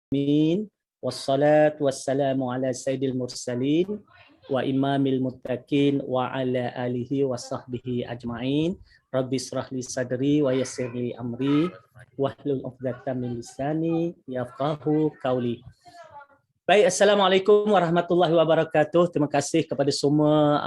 Amin. Wassalatu wassalamu ala sayyidil mursalin wa imamil muttaqin wa ala alihi wa sahbihi ajma'in. Rabbi israh li sadri wa yassir li amri wahlul 'uqdatam min lisani yafqahu qawli. Baik, Assalamualaikum warahmatullahi wabarakatuh. Terima kasih kepada semua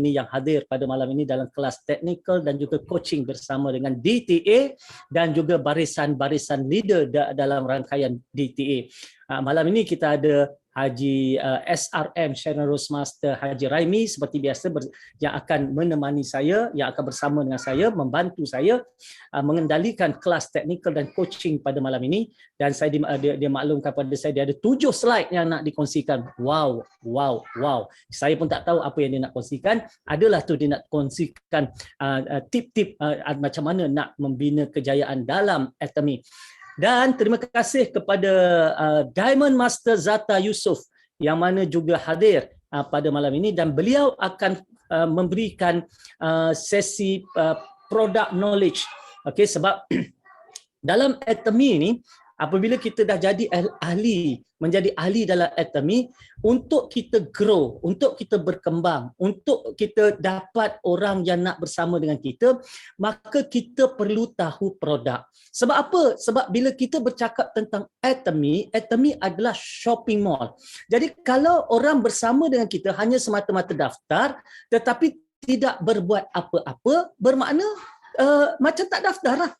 yang hadir pada malam ini dalam kelas teknikal dan juga coaching bersama dengan DTA dan juga barisan-barisan leader dalam rangkaian DTA. Malam ini kita ada Haji SRM Generous Master Haji Raimi seperti biasa yang akan menemani saya, yang akan bersama dengan saya, membantu saya mengendalikan kelas teknikal dan coaching pada malam ini. Dan saya dia maklumkan pada saya dia ada 7 slide yang nak dikongsikan. Wow. Saya pun tak tahu apa yang dia nak kongsikan. Adalah tu dia nak kongsikan tip-tip macam mana nak membina kejayaan dalam Atomy. Dan terima kasih kepada Diamond Master Zata Yusof yang mana juga hadir pada malam ini, dan beliau akan memberikan sesi product knowledge. Okey, sebab dalam Atomy ini apabila kita dah jadi menjadi ahli dalam Atomy, untuk kita grow, untuk kita berkembang, untuk kita dapat orang yang nak bersama dengan kita, maka kita perlu tahu produk. Sebab apa? Sebab bila kita bercakap tentang Atomy adalah shopping mall. Jadi kalau orang bersama dengan kita hanya semata-mata daftar tetapi tidak berbuat apa-apa, bermakna macam tak daftar lah.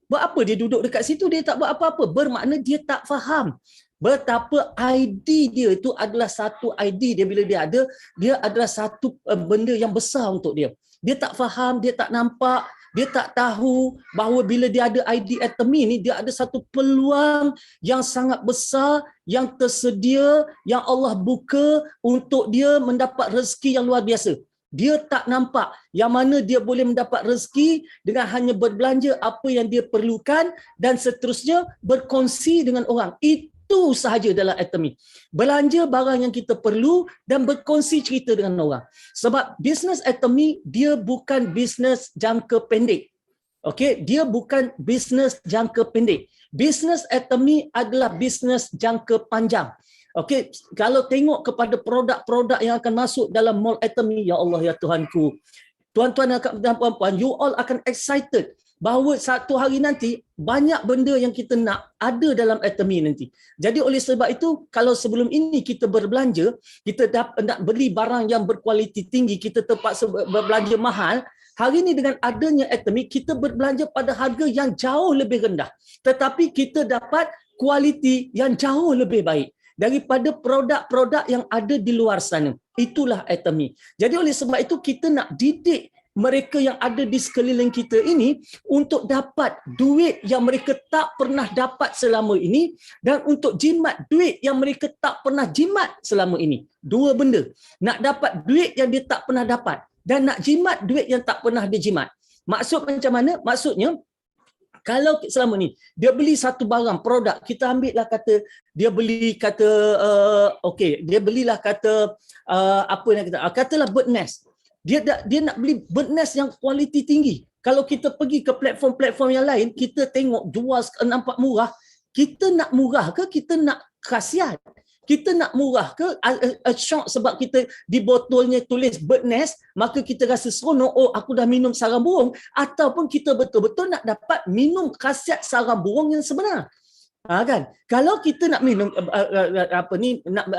Buat apa dia duduk dekat situ, dia tak buat apa-apa, bermakna dia tak faham betapa ID dia itu adalah satu ID dia. Bila dia adalah satu benda yang besar untuk dia. Dia tak faham, dia tak nampak, dia tak tahu bahawa bila dia ada ID Atomy ni, dia ada satu peluang yang sangat besar yang tersedia, yang Allah buka untuk dia mendapat rezeki yang luar biasa. Dia tak nampak yang mana dia boleh mendapat rezeki dengan hanya berbelanja apa yang dia perlukan dan seterusnya berkongsi dengan orang. Itu sahaja dalam Atomy. Belanja barang yang kita perlu dan berkongsi cerita dengan orang. Sebab bisnes Atomy dia bukan bisnes jangka pendek. Okey, dia bukan bisnes jangka pendek. Bisnes Atomy adalah bisnes jangka panjang. Okey, kalau tengok kepada produk-produk yang akan masuk dalam mall Atomy, ya Allah ya Tuhanku. Tuan-tuan dan puan-puan, you all akan excited bahawa satu hari nanti banyak benda yang kita nak ada dalam Atomy nanti. Jadi oleh sebab itu, kalau sebelum ini kita berbelanja, kita nak beli barang yang berkualiti tinggi, kita terpaksa berbelanja mahal. Hari ini dengan adanya Atomy, kita berbelanja pada harga yang jauh lebih rendah. Tetapi kita dapat kualiti yang jauh lebih baik daripada produk-produk yang ada di luar sana. Itulah Atomy. Jadi oleh sebab itu kita nak didik mereka yang ada di sekeliling kita ini untuk dapat duit yang mereka tak pernah dapat selama ini, dan untuk jimat duit yang mereka tak pernah jimat selama ini. Dua benda. Nak dapat duit yang dia tak pernah dapat dan nak jimat duit yang tak pernah dia jimat. Maksud macam mana? Maksudnya, kalau selama ni dia beli satu barang produk, kita ambillah kata dia beli dia belilah katalah bird nest. Dia nak beli bird nest yang kualiti tinggi. Kalau kita pergi ke platform-platform yang lain, kita tengok jual nampak murah, kita nak murah ke kita nak khasiat? Kita nak murah ke shock sebab kita di botolnya tulis bird nest, maka kita rasa seronok, oh aku dah minum sarang burung, ataupun kita betul-betul nak dapat minum khasiat sarang burung yang sebenar. Kan? Kalau kita nak minum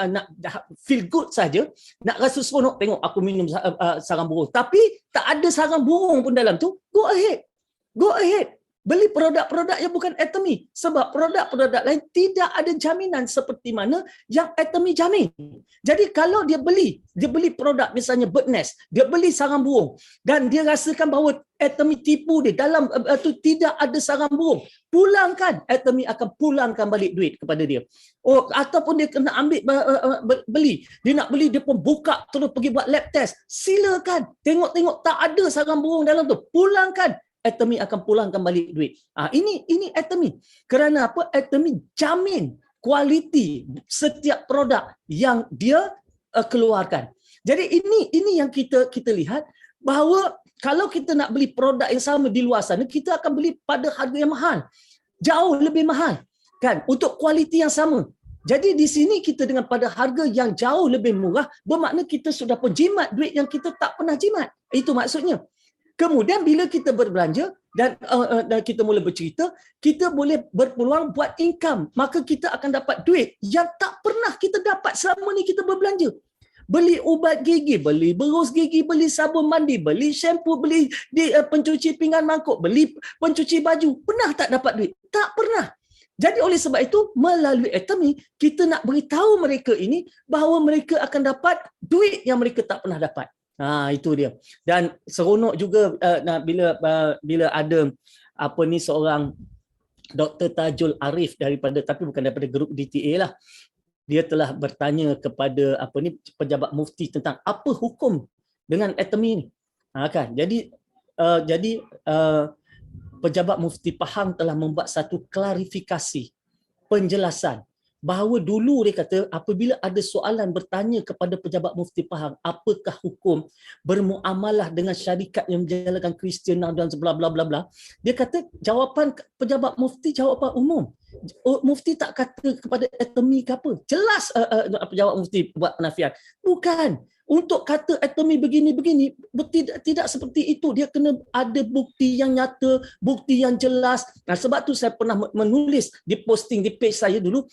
nak feel good saja, nak rasa seronok, tengok aku minum sarang burung, tapi tak ada sarang burung pun dalam tu, go ahead. Beli produk-produk yang bukan Atomy. Sebab produk-produk lain tidak ada jaminan seperti mana yang Atomy jamin. Jadi kalau dia beli produk misalnya bird nest, dia beli sarang burung dan dia rasakan bahawa Atomy tipu dia, dalam tu tidak ada sarang burung, pulangkan. Atomy akan pulangkan balik duit kepada dia. Oh, ataupun dia kena ambil beli. Dia nak beli, dia pun buka terus pergi buat lab test. Silakan. Tengok-tengok tak ada sarang burung dalam tu, pulangkan. Atomy akan pulangkan balik duit. Ini Atomy. Kerana apa? Atomy jamin kualiti setiap produk yang dia keluarkan. Jadi ini yang kita lihat bahawa kalau kita nak beli produk yang sama di luar sana, kita akan beli pada harga yang mahal. Jauh lebih mahal. kan, untuk kualiti yang sama. Jadi di sini kita dengan pada harga yang jauh lebih murah, bermakna kita sudah pun jimat duit yang kita tak pernah jimat. Itu maksudnya. Kemudian bila kita berbelanja dan kita mula bercerita, kita boleh berpeluang buat income. Maka kita akan dapat duit yang tak pernah kita dapat selama ni kita berbelanja. Beli ubat gigi, beli berus gigi, beli sabun mandi, beli shampoo, beli pencuci pinggan mangkuk, beli pencuci baju. Pernah tak dapat duit? Tak pernah. Jadi oleh sebab itu, melalui Atomy, kita nak beritahu mereka ini bahawa mereka akan dapat duit yang mereka tak pernah dapat. Itu dia. Dan seronok juga bila ada seorang Dr. Tajul Arif tapi bukan daripada grup DTA lah. Dia telah bertanya kepada pejabat mufti tentang apa hukum dengan Atomy ni. Kan. Jadi pejabat mufti Pahang telah membuat satu klarifikasi, penjelasan bahawa dulu dia kata apabila ada soalan bertanya kepada pejabat mufti Pahang, apakah hukum bermuamalah dengan syarikat yang menjalankan Kristian dan bla bla bla bla, dia kata jawapan pejabat mufti jawapan umum. Mufti tak kata kepada Atomy ke apa. Jelas pejabat mufti buat penafian. Bukan. Untuk kata Atomy begini-begini, tidak seperti itu. Dia kena ada bukti yang nyata, bukti yang jelas. Sebab tu saya pernah menulis di posting di page saya dulu,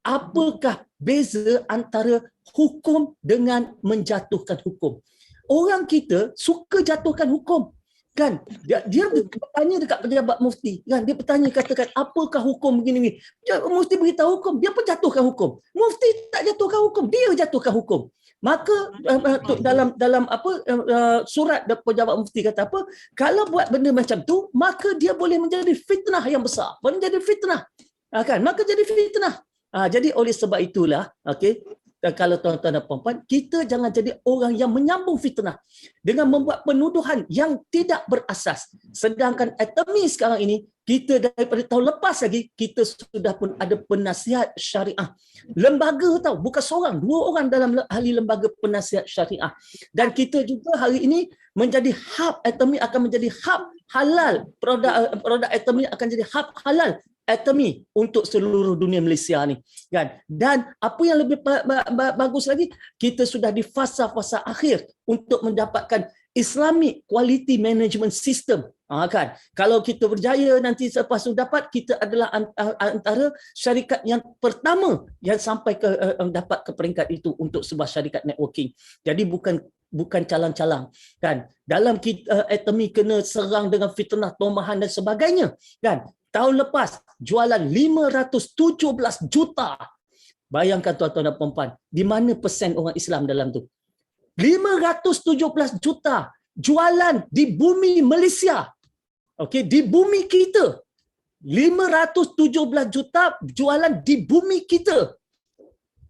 apakah beza antara hukum dengan menjatuhkan hukum? Orang kita suka jatuhkan hukum. Kan? Dia bertanya dekat pejabat mufti. Kan? Dia bertanya katakan, apakah hukum begini-begini? Mufti beritahu hukum, dia pun jatuhkan hukum. Mufti tak jatuhkan hukum, dia jatuhkan hukum. Maka dalam surat pejabat mufti kata apa? Kalau buat benda macam tu, maka dia boleh menjadi fitnah yang besar. Menjadi fitnah. Kan? Maka jadi fitnah. Jadi oleh sebab itulah, kalau tuan-tuan dan puan-puan, kita jangan jadi orang yang menyambung fitnah dengan membuat penuduhan yang tidak berasas. Sedangkan Atomy sekarang ini, kita daripada tahun lepas lagi, kita sudah pun ada penasihat syariah. Lembaga tahu, bukan seorang, 2 orang dalam ahli lembaga penasihat syariah. Dan kita juga hari ini menjadi hub, Atomy akan menjadi hub halal. Produk Atomy akan jadi hub halal Atomy untuk seluruh dunia Malaysia ni, kan? Dan apa yang lebih bagus lagi, kita sudah di fasa-fasa akhir untuk mendapatkan Islamic Quality Management System. Kan? Kalau kita berjaya nanti selepas itu dapat, kita adalah antara syarikat yang pertama yang sampai dapat ke peringkat itu untuk sebuah syarikat networking. Jadi bukan calang-calang, kan? Dalam Atomy kena serang dengan fitnah, tomahan dan sebagainya, kan? Tahun lepas jualan 517 juta. Bayangkan tuan-tuan dan puan-puan, di mana persen orang Islam dalam tu? 517 juta jualan di bumi Malaysia. Okey, di bumi kita. 517 juta jualan di bumi kita.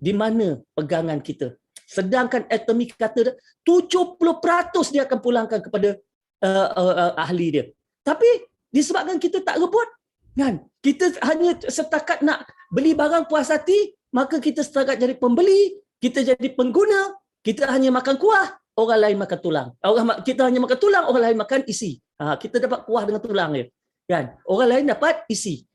Di mana pegangan kita? Sedangkan Atomy kata 70% dia akan pulangkan kepada ahli dia. Tapi disebabkan kita tak rebut, kan? Kita hanya setakat nak beli barang puas hati, maka kita setakat jadi pembeli, kita jadi pengguna, kita hanya makan kuah, orang lain makan tulang. Kita hanya makan tulang, orang lain makan isi. Kita dapat kuah dengan tulang dia, kan? Orang lain dapat isi.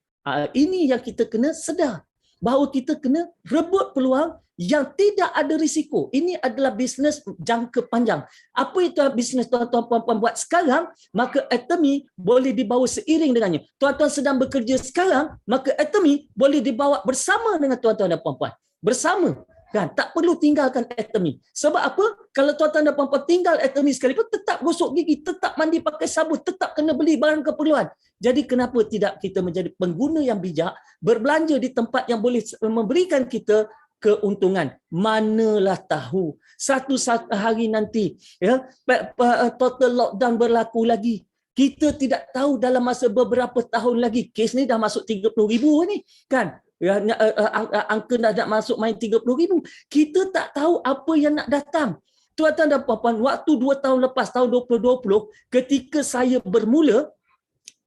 Ini yang kita kena sedar, bahawa kita kena rebut peluang yang tidak ada risiko. Ini adalah bisnes jangka panjang. Apa itu bisnes tuan-tuan puan-puan buat sekarang, maka Atomy boleh dibawa seiring dengannya. Tuan-tuan sedang bekerja sekarang, maka Atomy boleh dibawa bersama dengan tuan-tuan dan puan-puan. Bersama. Kan? Tak perlu tinggalkan Atomy. Sebab apa? Kalau tuan-tuan dan puan-puan tinggal Atomy sekalipun, tetap gosok gigi, tetap mandi pakai sabun, tetap kena beli barang keperluan. Jadi kenapa tidak kita menjadi pengguna yang bijak, berbelanja di tempat yang boleh memberikan kita keuntungan. Manalah tahu satu hari nanti total lockdown berlaku lagi. Kita tidak tahu dalam masa beberapa tahun lagi. Kes ni dah masuk 30,000 ni, kan? Angka dah nak masuk main 30,000. Kita tak tahu apa yang nak datang. Tuan-tuan dan puan-puan, waktu 2 tahun lepas, tahun 2020, ketika saya bermula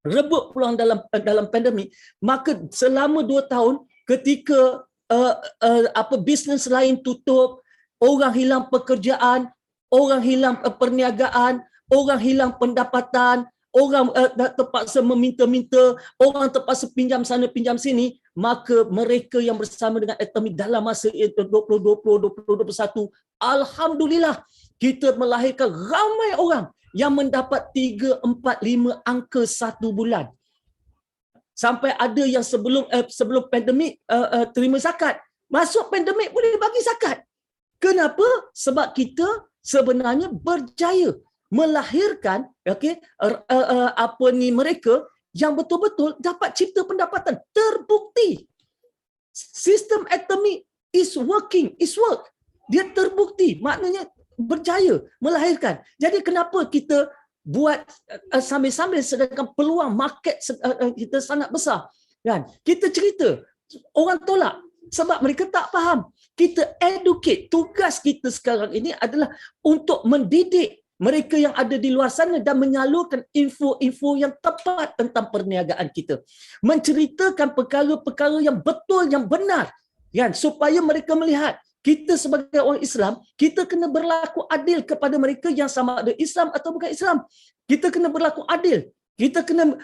rebut peluang dalam pandemik, maka selama 2 tahun ketika bisnes lain tutup, orang hilang pekerjaan, orang hilang perniagaan, orang hilang pendapatan, orang terpaksa meminta-minta, orang terpaksa pinjam sana pinjam sini, maka mereka yang bersama dengan Atomic dalam masa 2020-2021, alhamdulillah kita melahirkan ramai orang yang mendapat 3, 4, 5 angka satu bulan. Sampai ada yang sebelum pandemik terima zakat. Masuk pandemik boleh bagi zakat. Kenapa? Sebab kita sebenarnya berjaya melahirkan mereka yang betul-betul dapat cipta pendapatan. Terbukti. Sistem Atomic is working, is work. Dia terbukti, maknanya berjaya melahirkan. Jadi kenapa kita buat sambil-sambil sedangkan peluang market kita sangat besar, kan? Kita cerita, orang tolak sebab mereka tak faham. Kita educate. Tugas kita sekarang ini adalah untuk mendidik mereka yang ada di luar sana dan menyalurkan info-info yang tepat tentang perniagaan kita. Menceritakan perkara-perkara yang betul, yang benar, kan? Supaya mereka melihat kita sebagai orang Islam, kita kena berlaku adil kepada mereka yang sama ada Islam atau bukan Islam. Kita kena berlaku adil. Kita kena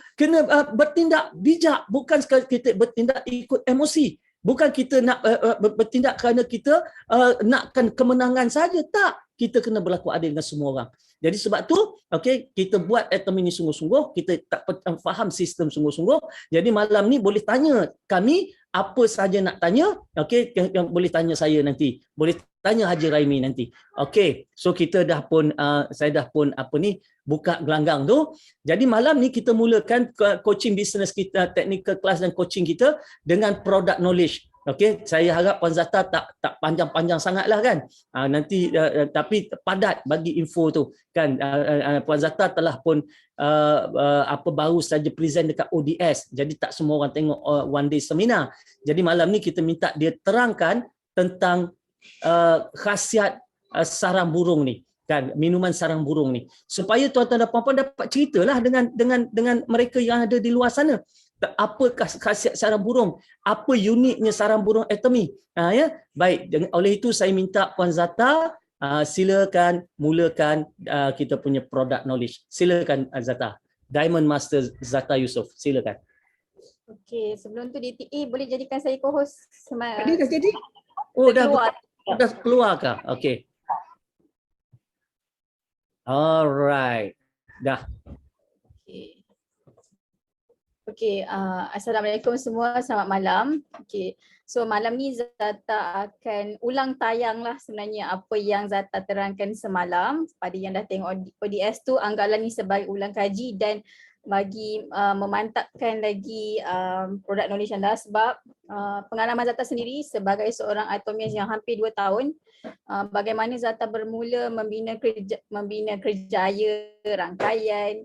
bertindak bijak, bukan sekali kita bertindak ikut emosi. Bukan kita nak bertindak kerana kita nakkan kemenangan saja. Tak, kita kena berlaku adil dengan semua orang. Jadi sebab tu, kita buat Atomic ni sungguh-sungguh, kita tak faham sistem sungguh-sungguh. Jadi malam ni boleh tanya kami apa saja nak tanya, yang boleh tanya saya nanti. Boleh tanya Haji Raimi nanti. So kita dah pun saya dah pun buka gelanggang tu. Jadi malam ni kita mulakan coaching business kita, technical class dan coaching kita dengan product knowledge. Saya harap Puan Zata tak panjang-panjang sangatlah kan. Nanti tapi padat bagi info tu kan. Puan Zata telah pun baru saja present dekat ODS. Jadi tak semua orang tengok one day seminar. Jadi malam ni kita minta dia terangkan tentang khasiat sarang burung ni. Kan, minuman sarang burung ni, supaya tuan-tuan dan puan-puan dapat ceritalah dengan mereka yang ada di luar sana. Apa khasiat sarang burung, apa uniknya sarang burung Atomic. Baik, oleh itu saya minta Puan Zata silakan mulakan kita punya product knowledge. Silakan Zata. Diamond Master Zata Yusof, silakan. Okey, sebelum tu DTA boleh jadikan saya co-host Dah jadi? Oh, dah keluar kah? Okey. Alright, dah. Okay, Assalamualaikum semua, selamat malam. Okay, so malam ni Zata akan ulang tayang lah sebenarnya apa yang Zata terangkan semalam. Pada yang dah tengok ODS tu, anggaplah ni sebagai ulang kaji dan bagi memantapkan lagi produk knowledge anda, sebab pengalaman Zata sendiri sebagai seorang atomis yang hampir 2 tahun, bagaimana Zata bermula membina kerjaya rangkaian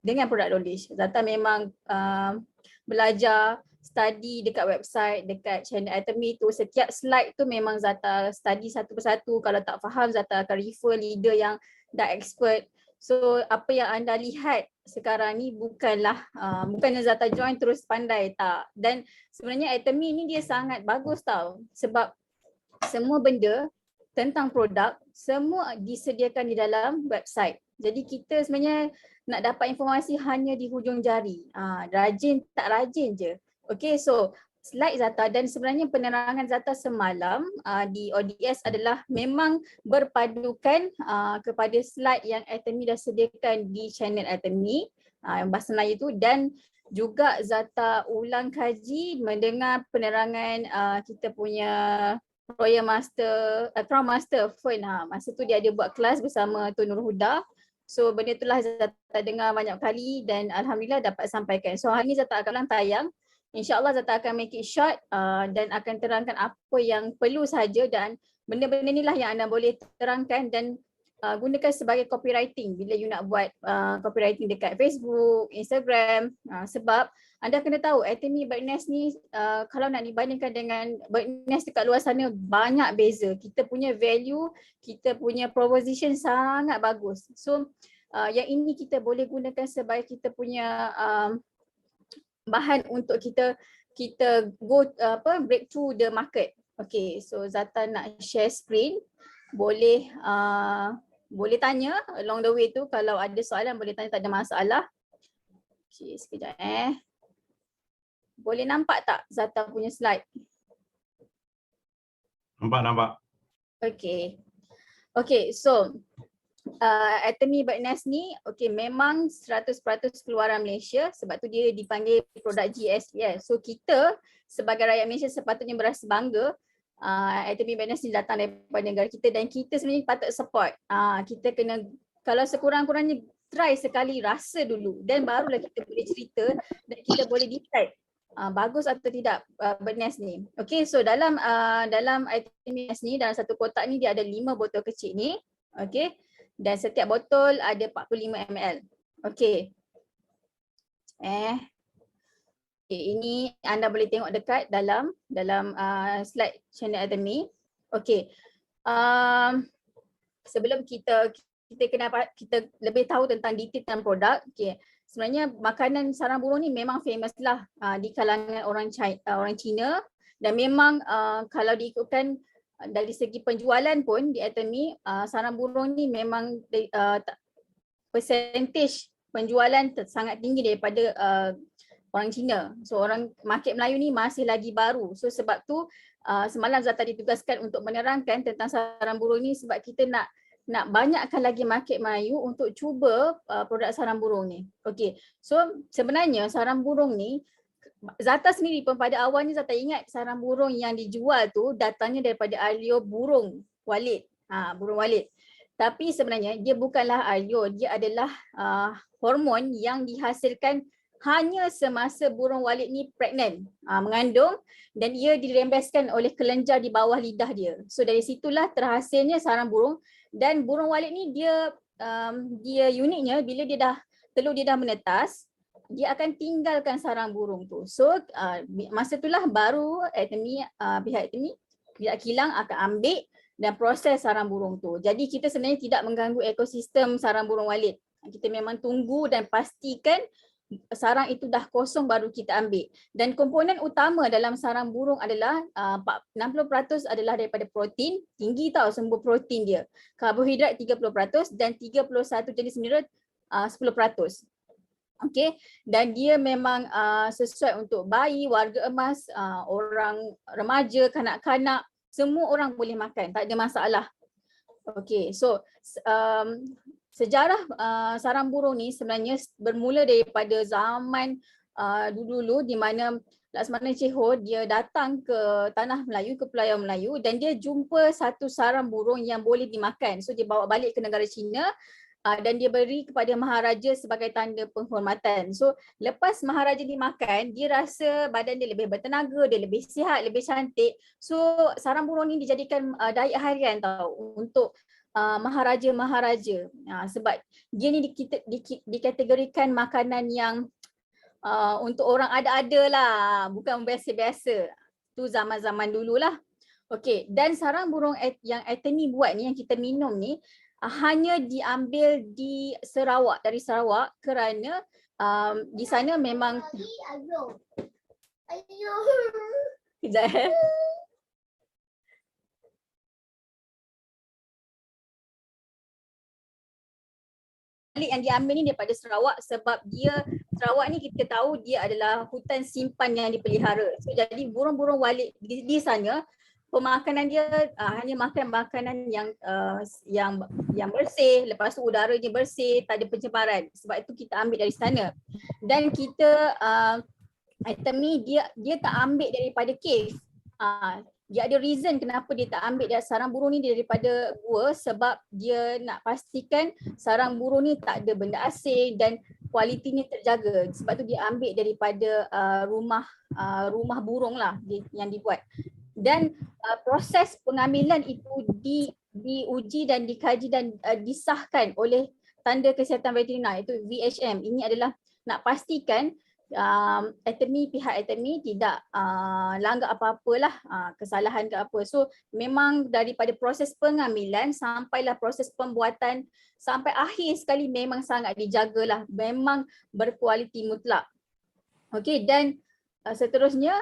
dengan produk knowledge. Zata memang belajar, study dekat website, dekat channel Atomic tu. Setiap slide tu memang Zata study satu persatu. Kalau tak faham, Zata akan refer leader yang dah expert. So apa yang anda lihat sekarang ni bukanlah Zata join terus pandai, tak. Dan sebenarnya Atomic ni dia sangat bagus tau, sebab semua benda tentang produk semua disediakan di dalam website. Jadi kita sebenarnya nak dapat informasi hanya di hujung jari. Rajin tak rajin je. Okay, so slide Zata dan sebenarnya penerangan Zata semalam di ODS adalah memang berpadukan kepada slide yang Atomic dah sediakan di channel Atomic, bahasa Melayu tu, dan juga Zata ulang kaji mendengar penerangan kita punya Royal Master, Crown Master Fern. Masa tu dia ada buat kelas bersama Tun Nur Huda. So benda itulah Zata dengar banyak kali dan alhamdulillah dapat sampaikan. So hari ni Zata akan ulang tayang. InsyaAllah Zata akan make it short dan akan terangkan apa yang perlu saja, dan benda-benda inilah yang anda boleh terangkan dan gunakan sebagai copywriting bila you nak buat copywriting dekat Facebook, Instagram, sebab anda kena tahu Atomic Birdnest ni kalau nak dibandingkan dengan Birdnest dekat luar sana banyak beza. Kita punya value, kita punya proposition sangat bagus. So yang ini kita boleh gunakan sebagai kita punya bahan untuk kita break through the market. Okay, so Zata nak share screen. Boleh tanya along the way tu, kalau ada soalan boleh tanya, tak ada masalah. Okay, sekejap Boleh nampak tak Zata punya slide? Nampak. Okay. Okay, so Atomy Birdnest ni memang 100% keluaran Malaysia, sebab tu dia dipanggil produk GSP. So kita sebagai rakyat Malaysia sepatutnya berasa bangga Atomy Birdnest ni datang daripada negara kita, dan kita sebenarnya patut support. Kita kena, kalau sekurang-kurangnya try sekali, rasa dulu, dan barulah kita boleh cerita dan kita boleh decide bagus atau tidak Birdnest ni. Okay, so dalam Atomy Birdnest ni, dalam satu kotak ni dia ada 5 botol kecil ni. Okay, dan setiap botol ada 45 ml. Okay. Ini anda boleh tengok dekat dalam slide channel Atomy. Okay. Sebelum kita lebih tahu tentang detail tentang produk, okay. Sebenarnya makanan sarang burung ni memang famous lah di kalangan orang Cina, dan memang kalau diikutkan dari segi penjualan pun di Atomy, sarang burung ni memang percentage penjualan sangat tinggi daripada orang Cina. So orang market Melayu ni masih lagi baru. So sebab tu semalam Zata ditugaskan untuk menerangkan tentang sarang burung ni, sebab kita nak banyakkan lagi market Melayu untuk cuba produk sarang burung ni. Okay, so sebenarnya sarang burung ni, Zata sendiri pun pada awalnya Zata ingat sarang burung yang dijual tu datangnya daripada alio burung walit. Burung walit. Tapi sebenarnya dia bukanlah alio, dia adalah hormon yang dihasilkan hanya semasa burung walit ni pregnant, mengandung, dan ia dirembeskan oleh kelenjar di bawah lidah dia. So dari situlah terhasilnya sarang burung, dan burung walit ni dia uniknya bila telur dia dah menetas, dia akan tinggalkan sarang burung tu. So masa itulah baru pihak Atomy tidak kilang akan ambil dan proses sarang burung tu. Jadi kita sebenarnya tidak mengganggu ekosistem sarang burung walit. Kita memang tunggu dan pastikan sarang itu dah kosong baru kita ambil. Dan komponen utama dalam sarang burung adalah 60% adalah daripada protein, tinggi tau sumber protein dia. Karbohidrat 30% dan 31 jenis mineral 10%. Okay, dan dia memang sesuai untuk bayi, warga emas, orang remaja, kanak-kanak, semua orang boleh makan, tak ada masalah. Okay, so sejarah sarang burung ni sebenarnya bermula daripada zaman dulu-dulu, di mana Laksamana Encik Ho dia datang ke tanah Melayu, ke Pulau Melayu, dan dia jumpa satu sarang burung yang boleh dimakan. So dia bawa balik ke negara China, dan dia beri kepada Maharaja sebagai tanda penghormatan. So lepas Maharaja dimakan, dia rasa badan dia lebih bertenaga, dia lebih sihat, lebih cantik. So sarang burung ni dijadikan diet harian tau untuk Maharaja-Maharaja. Sebab dia ni dikategorikan makanan yang untuk orang ada-ada lah, bukan biasa-biasa. Tu zaman-zaman dululah. Okey, dan sarang burung yang Atomy buat ni, yang kita minum ni, hanya diambil di Sarawak, dari Sarawak, kerana di sana memang kejap yang diambil ni daripada Sarawak, sebab Sarawak ni kita tahu dia adalah hutan simpan yang dipelihara. So jadi burung-burung walit di sana, pemakanan dia hanya makan makanan yang bersih, lepas tu udaranya bersih, tak ada pencemaran. Sebab itu kita ambil dari sana. Dan kita Atomy dia tak ambil daripada cave. Dia ada reason kenapa dia tak ambil sarang burung ni daripada gua, sebab dia nak pastikan sarang burung ni tak ada benda asing dan kualitinya terjaga. Sebab tu dia ambil daripada rumah burung lah yang dibuat. Dan proses pengambilan itu diuji dan dikaji dan disahkan oleh Tanda Kesihatan Veteriner, iaitu VHM. Ini adalah nak pastikan pihak Atomy tidak langgar apa-apalah, kesalahan ke apa. So memang daripada proses pengambilan sampailah proses pembuatan sampai akhir sekali memang sangat dijagalah, memang berkualiti mutlak. Okey, dan seterusnya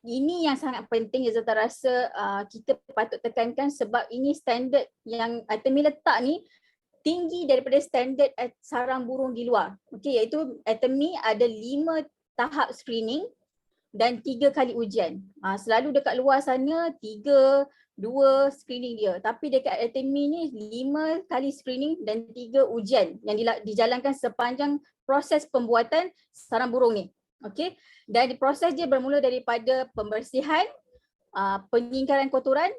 ini yang sangat penting yang Zata rasa kita patut tekankan, sebab ini standard yang Atomy letak ni tinggi daripada standard sarang burung di luar. Okey, iaitu Atomy ada 5 tahap screening dan 3 kali ujian. Selalu dekat luar sana 3, 2 screening dia. Tapi dekat Atemi ni 5 kali screening dan 3 ujian yang dijalankan sepanjang proses pembuatan sarang burung ni. Okey. Dan proses dia bermula daripada pembersihan, penyingkaran kotoran.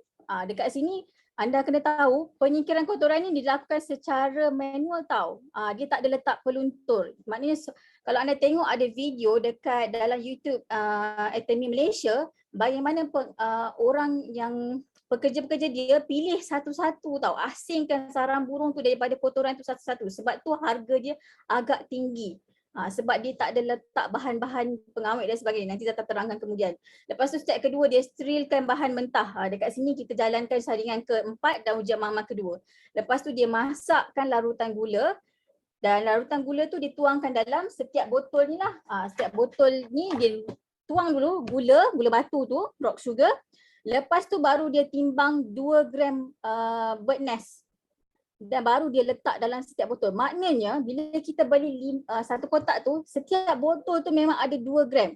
Dekat sini anda kena tahu penyingkiran kotoran ni dilakukan secara manual tau. Dia tak ada letak peluntur. Maknanya kalau anda tengok ada video dekat dalam YouTube Atemi Malaysia, bagaimana orang yang pekerja-pekerja dia pilih satu-satu tau, asingkan sarang burung tu daripada kotoran tu satu-satu. Sebab tu harga dia agak tinggi. Sebab dia tak ada letak bahan-bahan pengawet dan sebagainya. Nanti Zata terangkan kemudian. Lepas tu step kedua dia sterilkan bahan mentah. Dekat sini kita jalankan saringan keempat dan ujian mama kedua. Lepas tu dia masakkan larutan gula. Dan larutan gula tu dituangkan dalam setiap botol ni lah. Setiap botol ni dia tuang dulu gula batu tu, rock sugar. Lepas tu baru dia timbang 2 gram bird nest. Dan baru dia letak dalam setiap botol. Maknanya bila kita beli satu kotak tu, setiap botol tu memang ada 2 gram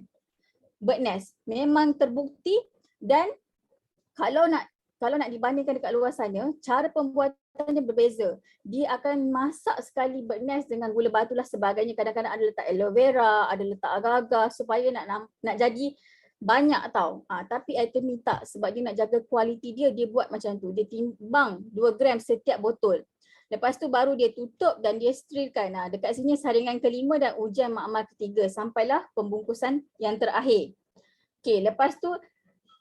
bird nest. Memang terbukti. Dan kalau nak dibandingkan dekat luar sana, cara pembuatannya berbeza. Dia akan masak sekali bird nest dengan gula batu lah sebagainya. Kadang-kadang ada letak aloe vera, ada letak agar-agar supaya nak jadi banyak tau. Tapi Atemi tak, sebab dia nak jaga kualiti dia buat macam tu. Dia timbang 2 gram setiap botol. Lepas tu baru dia tutup dan dia sterilkan. Dekat sini saringan kelima dan ujian makmal ketiga sampailah pembungkusan yang terakhir. Okey, lepas tu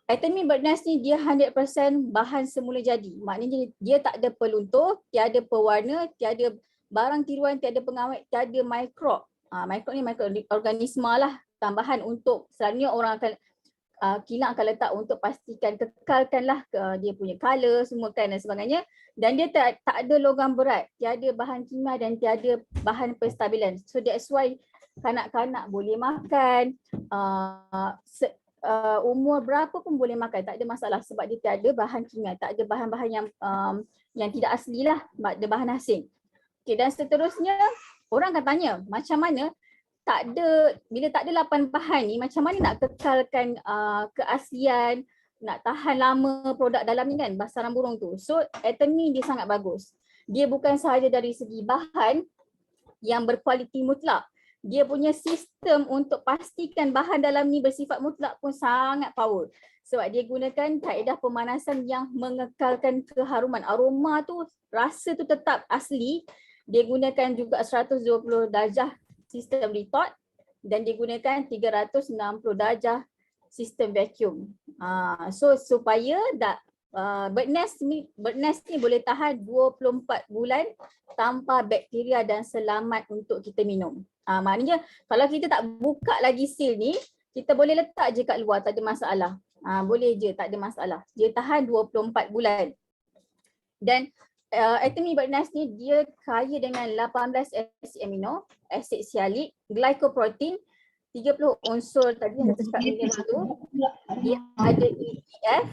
Atemi bird nest ni dia 100% bahan semula jadi. Maknanya dia tak ada peluntur, tiada pewarna, tiada barang tiruan, tiada pengawet, tiada mikrob. Mikrob ni mikroorganisma lah, tambahan untuk selalunya orang akan kilang akan letak untuk pastikan kekalkanlah dia punya color semua kan dan sebagainya. Dan dia tak ada logam berat, tiada bahan kimia dan tiada bahan penstabilan. So that's why kanak-kanak boleh makan, umur berapa pun boleh makan, tak ada masalah sebab dia tiada bahan kimia, tak ada bahan-bahan yang tidak asli lah, ada bahan asing. Okay, dan seterusnya orang akan tanya macam mana bila tak ada 8 bahan ni, macam mana nak kekalkan keaslian, nak tahan lama produk dalam ni kan, sarang burung tu. So Atemi dia sangat bagus. Dia bukan sahaja dari segi bahan yang berkualiti mutlak, dia punya sistem untuk pastikan bahan dalam ni bersifat mutlak pun sangat power. Sebab dia gunakan kaedah pemanasan yang mengekalkan keharuman. Aroma tu, rasa tu tetap asli. Dia gunakan juga 120 darjah sistem retort dan digunakan 360 darjah sistem vacuum. So supaya bird nest ni boleh tahan 24 bulan tanpa bakteria dan selamat untuk kita minum. Maknanya kalau kita tak buka lagi seal ni, kita boleh letak je kat luar, tak ada masalah. Boleh je, tak ada masalah. Dia tahan 24 bulan. Dan Atemi bird nest ni dia kaya dengan 18 asid amino, asid sialik, glycoprotein, 30 unsur tadi yang saya cakap mineral tu. Dia ada EGF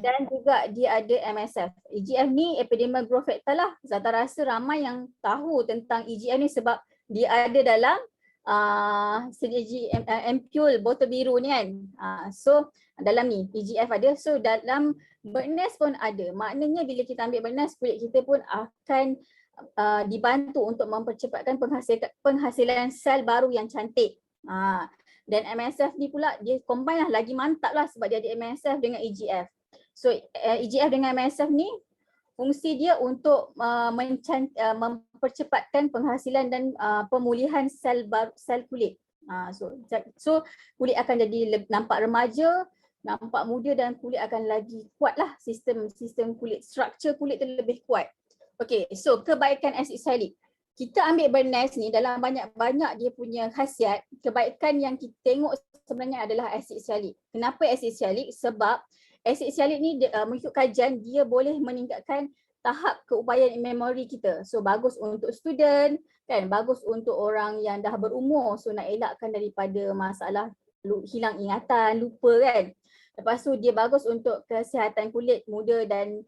dan juga dia ada MSF. EGF ni epidermal growth factor lah. Zata rasa ramai yang tahu tentang EGF ni sebab dia ada dalam ampule botol biru ni kan. So dalam ni EGF ada. So dalam bird nest pun ada. Maknanya bila kita ambil bird nest, kulit kita pun akan dibantu untuk mempercepatkan penghasilan sel baru yang cantik. Dan MSF ni pula dia combine lah, lagi mantap lah sebab dia ada MSF dengan EGF. So EGF dengan MSF ni fungsi dia untuk mempercepatkan penghasilan dan pemulihan sel kulit. So kulit akan jadi nampak remaja, nampak muda dan kulit akan lagi kuat lah, sistem kulit, struktur kulit tu lebih kuat. Okay, so kebaikan asid sialik. Kita ambil bird nest ni dalam banyak-banyak dia punya khasiat. Kebaikan yang kita tengok sebenarnya adalah asid sialik. Kenapa asid sialik? Sebab asid sialik ni mengikut kajian dia boleh meningkatkan tahap keupayaan memori kita. So bagus untuk student kan, bagus untuk orang yang dah berumur. So nak elakkan daripada masalah hilang ingatan, lupa kan. Lepas tu dia bagus untuk kesihatan kulit muda dan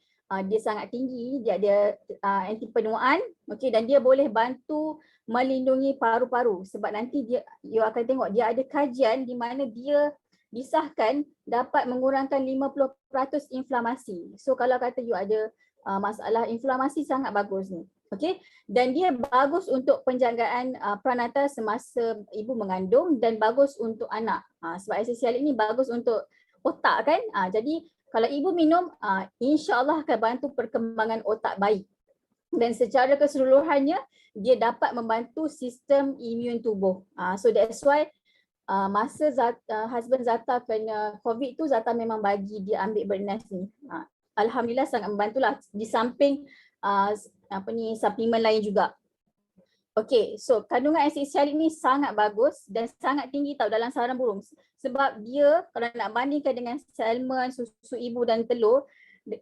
dia sangat tinggi, dia ada anti penuaan, okey, dan dia boleh bantu melindungi paru-paru sebab nanti you akan tengok dia ada kajian di mana dia disahkan dapat mengurangkan 50% inflamasi. So kalau kata you ada masalah inflamasi, sangat bagus ni. Okey, dan dia bagus untuk penjagaan pranata semasa ibu mengandung dan bagus untuk anak. Sebab esensial ini bagus untuk otak kan. Jadi kalau ibu minum, insya-Allah akan bantu perkembangan otak bayi. Dan secara keseluruhannya dia dapat membantu sistem imun tubuh. So that's why masa husband Zata kena COVID tu, Zata memang bagi dia ambil Birdnest ni. Alhamdulillah sangat membantulah, di samping suplemen lain juga. Okey, so kandungan esensial ini sangat bagus dan sangat tinggi tau dalam sarang burung. Sebab dia kalau nak bandingkan dengan salmon, susu ibu dan telur,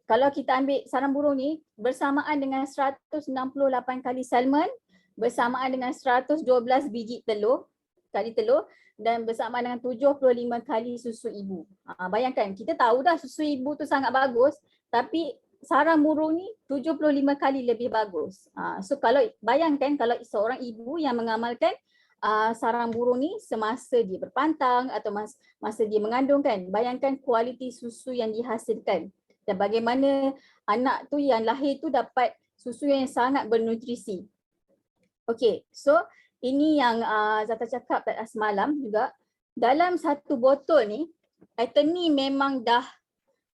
kalau kita ambil sarang burung ni bersamaan dengan 168 kali salmon, bersamaan dengan 112 biji telur, dan bersamaan dengan 75 kali susu ibu. Bayangkan, kita tahu dah susu ibu tu sangat bagus, tapi sarang burung ni 75 kali lebih bagus. So kalau bayangkan kalau seorang ibu yang mengamalkan sarang burung ni semasa dia berpantang atau masa dia mengandung kan, bayangkan kualiti susu yang dihasilkan dan bagaimana anak tu yang lahir tu dapat susu yang sangat bernutrisi. Okay, so ini yang Zata cakap semalam juga. Dalam satu botol ni, Atomy memang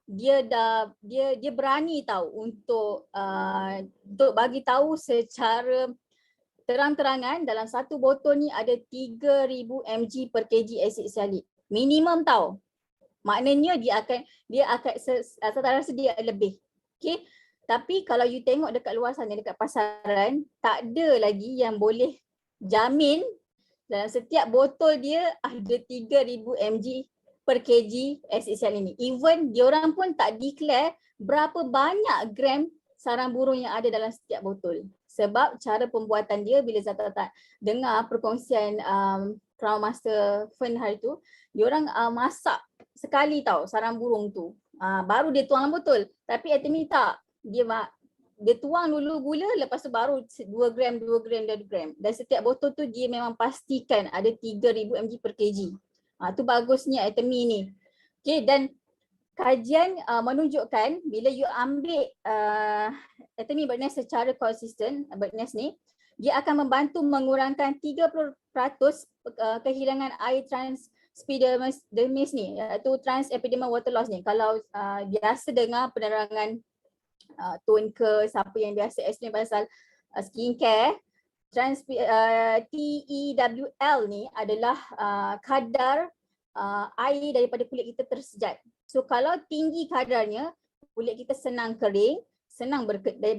dia berani tahu untuk bagi tahu secara terang-terangan dalam satu botol ni ada 3000 mg per kg asid sialik. Minimum tahu. Maknanya dia akan saya rasa dia lebih. Okay. Tapi kalau you tengok dekat luar sana, dekat pasaran, tak ada lagi yang boleh jamin dalam setiap botol dia ada 3000 mg per kg asid sialik ini. Even diorang pun tak declare berapa banyak gram sarang burung yang ada dalam setiap botol. Sebab cara pembuatan dia, bila Zata tak dengar perkongsian Crown Master Fern hari tu, diorang masak sekali tau sarang burung tu. Baru dia tuang dalam botol. Tapi Atomy tak. Dia tuang dulu gula, lepas tu baru 2 gram. Dan setiap botol tu dia memang pastikan ada 3000 mg per kg. Tu bagusnya Atomy ni. Okay, dan kajian menunjukkan bila you ambil Atomy Birdnest secara konsisten, Birdnest ni, dia akan membantu mengurangkan 30% kehilangan air transepidermis ni, iaitu transepidermal water loss ni. Kalau biasa dengar penerangan Tun ke siapa yang biasa explain pasal skincare, TEWL ni adalah kadar air daripada kulit kita tersejat. So kalau tinggi kadarnya, kulit kita senang kering,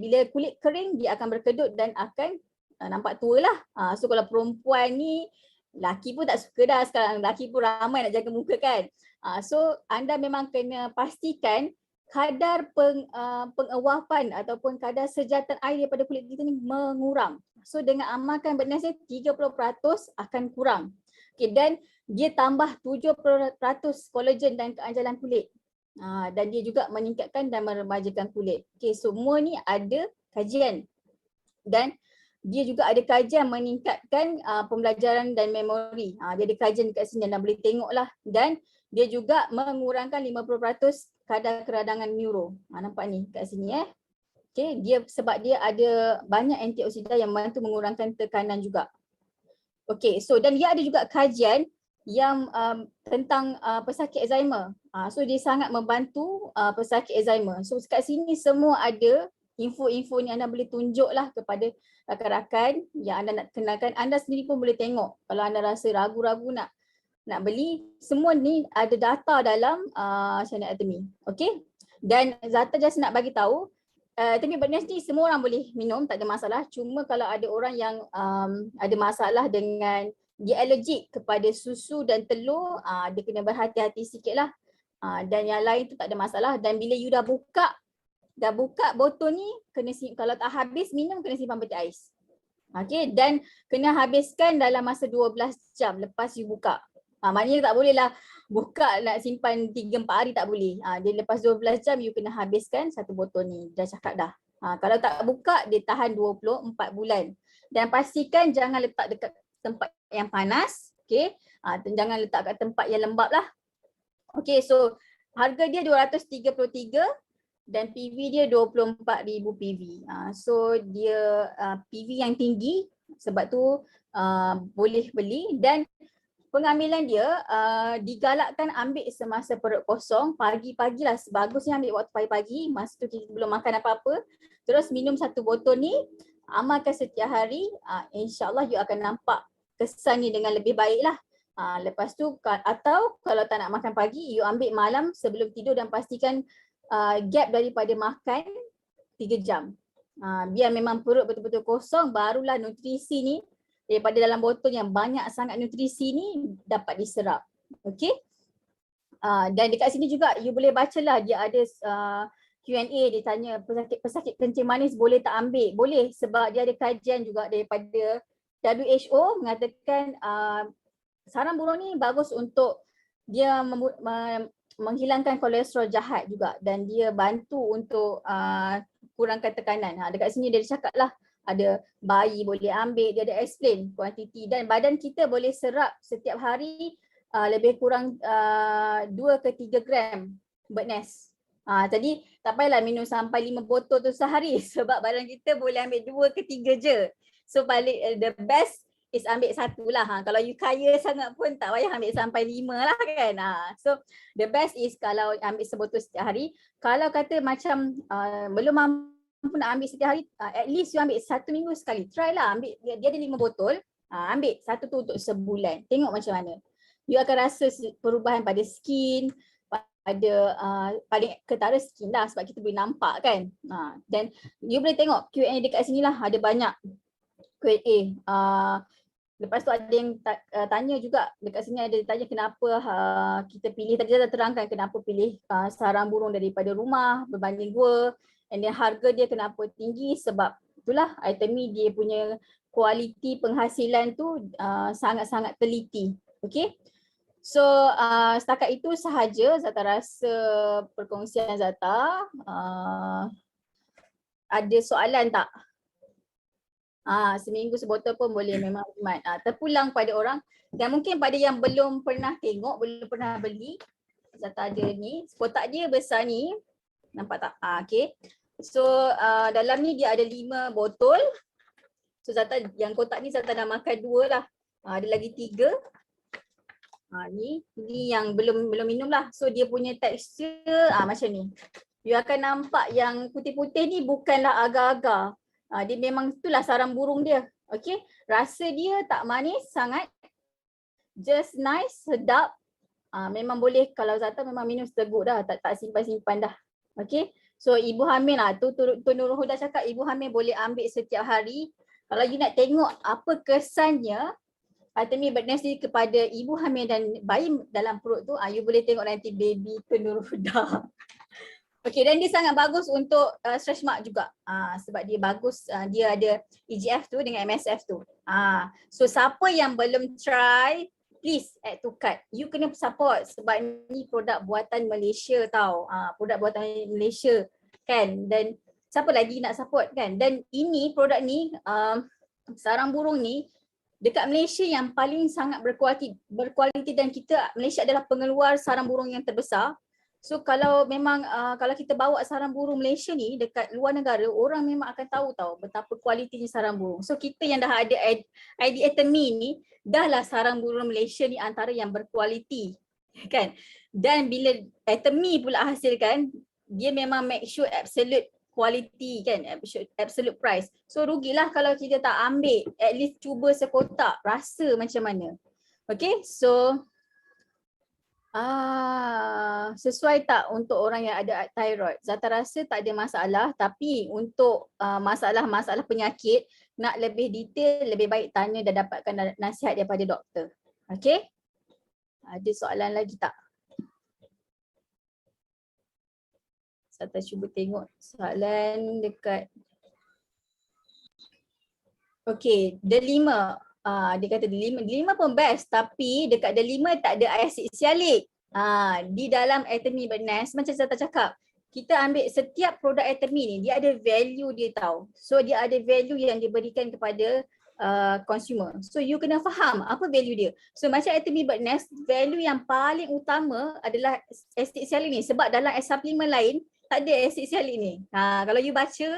bila kulit kering dia akan berkedut dan akan nampak tua lah. So kalau perempuan ni, laki pun tak suka dah sekarang, laki pun ramai nak jaga muka kan. So anda memang kena pastikan kadar pengawapan ataupun kadar sejatan air daripada kulit kita ni mengurang. So dengan amalkan Birdnest ni 30% akan kurang. Okay, dan dia tambah 70% kolagen dan keanjalan kulit. Dan dia juga meningkatkan dan meremajakan kulit. Okay, semua ni ada kajian. Dan dia juga ada kajian meningkatkan pembelajaran dan memori. Dia ada kajian dekat sini dan boleh tengok lah. Dan dia juga mengurangkan 50% kadar keradangan neuro. Nampak ni kat sini Okay, sebab dia ada banyak antioksidan yang membantu mengurangkan tekanan juga. Okay, so dan dia ada juga kajian yang tentang pesakit Alzheimer. So dia sangat membantu pesakit Alzheimer. So kat sini semua ada info-info ni, anda boleh tunjuklah kepada rakan-rakan yang anda nak kenalkan. Anda sendiri pun boleh tengok kalau anda rasa ragu-ragu nak beli. Semua ni ada data dalam channel Atomy. Okay. Dan Zata just nak bagi tahu, Atomy Birdnest ni semua orang boleh minum, tak ada masalah. Cuma kalau ada orang yang ada masalah dengan dia allergic kepada susu dan telur, dia kena berhati-hati sikit lah. Dan yang lain tu tak ada masalah. Dan bila you dah buka botol ni, kalau tak habis minum, kena simpan peti ais. Okay, dan kena habiskan dalam masa 12 jam lepas you buka. Maknanya tak boleh lah buka nak simpan 3-4 hari, tak boleh. Dia lepas 12 jam you kena habiskan satu botol ni. Dah cakap dah. Kalau tak buka dia tahan 24 bulan. Dan pastikan jangan letak dekat tempat yang panas. Okay. Jangan letak kat tempat yang lembap lah. Okay, so harga dia 233 dan PV dia 24,000 PV. So dia PV yang tinggi, sebab tu boleh beli, dan pengambilan dia digalakkan ambil semasa perut kosong, pagi-pagi lah, bagusnya ambil waktu pagi-pagi, masa tu kita belum makan apa-apa, terus minum 1 botol ni, amalkan setiap hari, insyaAllah you akan nampak kesan ni dengan lebih baik lah. Lepas tu, atau kalau tak nak makan pagi, you ambil malam sebelum tidur dan pastikan gap daripada makan 3 jam. Biar memang perut betul-betul kosong, barulah nutrisi ni daripada dalam botol yang banyak sangat nutrisi ni dapat diserap. Okay. Dan dekat sini juga you boleh bacalah, dia ada Q&A, dia tanya pesakit kencing manis boleh tak ambil? Boleh, sebab dia ada kajian juga daripada WHO mengatakan sarang burung ni bagus untuk dia menghilangkan kolesterol jahat juga, dan dia bantu untuk kurangkan tekanan. Dekat sini dia cakap lah, ada bayi boleh ambil, dia ada explain kuantiti, dan badan kita boleh serap setiap hari lebih kurang 2 ke 3 gram bird nest. Tadi tak payahlah minum sampai 5 botol tu sehari sebab badan kita boleh ambil 2 ke 3 je. So paling the best is ambil 1 lah. Kalau you kaya sangat pun tak payah ambil sampai 5 lah kan. So the best is kalau ambil sebotol setiap hari. Kalau kata macam belum mampu nak ambil setiap hari, at least you ambil 1 minggu sekali. Try lah ambil, dia ada 5 botol, ambil 1 tu untuk sebulan. Tengok macam mana. You akan rasa perubahan pada skin, pada paling ketara skin lah, sebab kita boleh nampak kan. Dan you boleh tengok Q&A dekat sini lah, ada banyak Q&A. Lepas tu ada yang tanya juga, dekat sini ada tanya kenapa kita pilih, tadi dah terangkan kenapa pilih sarang burung daripada rumah berbanding gua. And then harga dia kenapa tinggi, sebab itulah Itemi dia punya kualiti penghasilan tu sangat-sangat teliti. Okay. So setakat itu sahaja Zata rasa perkongsian Zata. Ada soalan tak? Seminggu sebotol pun boleh, memang khidmat. Terpulang pada orang, dan mungkin pada yang belum pernah tengok, belum pernah beli, Zata ada ni, kotak dia besar ni, nampak tak? Okay. So dalam ni dia ada 5 botol. So Zata, yang kotak ni Zata dah makan 2 lah. Ada lagi 3. Ni yang belum minum lah. So dia punya tekstur macam ni. You akan nampak yang putih-putih ni bukanlah agar-agar. Dia memang itulah sarang burung dia. Okay. Rasa dia tak manis sangat. Just nice, sedap. Memang boleh, kalau Zata memang minum seteguk dah. Tak simpan-simpan dah. Okay. So ibu hamil lah. Tu Nurul Huda cakap ibu hamil boleh ambil setiap hari. Kalau you nak tengok apa kesannya Itemi bird nest ni kepada ibu hamil dan bayi dalam perut tu, you boleh tengok nanti baby Nurul Huda. Okay, dan dia sangat bagus untuk stretch mark juga. Sebab dia bagus, dia ada EGF tu dengan MSF tu. So siapa yang belum try, please add to cart. You kena support sebab ni produk buatan Malaysia tau. Produk buatan Malaysia kan. Dan siapa lagi nak support kan. Dan ini produk ni, sarang burung ni dekat Malaysia yang paling sangat berkualiti, dan Malaysia adalah pengeluar sarang burung yang terbesar. So kalau memang kalau kita bawa sarang burung Malaysia ni dekat luar negara, orang memang akan tahu tau betapa kualitinya sarang burung. So kita yang dah ada ID Itemi ni, dah lah sarang burung Malaysia ni antara yang berkualiti kan. Dan bila Itemi pula hasilkan, dia memang make sure absolute quality kan, absolute price. So rugilah kalau kita tak ambil, at least cuba sekotak, rasa macam mana. Okay, so sesuai tak untuk orang yang ada thyroid? Zata rasa tak ada masalah, tapi untuk masalah-masalah penyakit, nak lebih detail, lebih baik tanya dan dapatkan nasihat daripada doktor. Okay, ada soalan lagi tak? Zata cuba tengok soalan dekat. Okay, The 5. Dia kata The 5 pun best, tapi dekat The 5 tak ada asid sialik. Di dalam Itemi bird nest, macam Zata cakap, kita ambil setiap produk Itemi ni, dia ada value dia tau. So dia ada value yang diberikan kepada consumer. So you kena faham apa value dia. So macam Atomy Birdnest, value yang paling utama adalah acid sialic ni, sebab dalam suplemen lain tak ada acid sialic ni. Kalau you baca,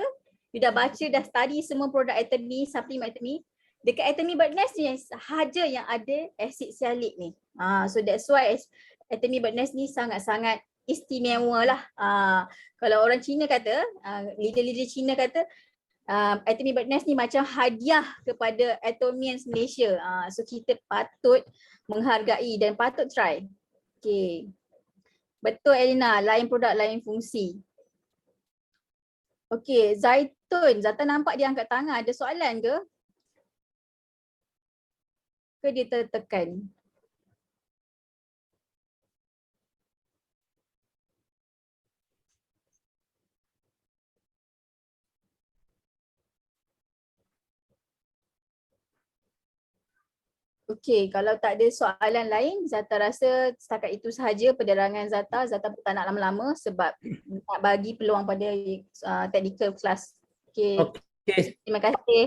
you dah baca, dah study semua produk Atomy, suplemen Atomy, dekat Atomy Birdnest ni sahaja yang ada acid sialic ni. So that's why Atomy Birdnest ni sangat-sangat istimewa lah. Kalau orang Cina kata, leader-leader Cina kata, Atomy Birdnest ni macam hadiah kepada Atomians Malaysia. So kita patut menghargai dan patut try. Okay. Betul Elina, lain produk lain fungsi. Okay, Zaitun. Zata nampak dia angkat tangan. Ada soalan ke? Ke dia tertekan? Okey, kalau tak ada soalan lain, Zata rasa setakat itu sahaja penerangan Zata. Zata pun tak nak lama-lama sebab nak bagi peluang pada technical class. Okey. Okey. Terima kasih.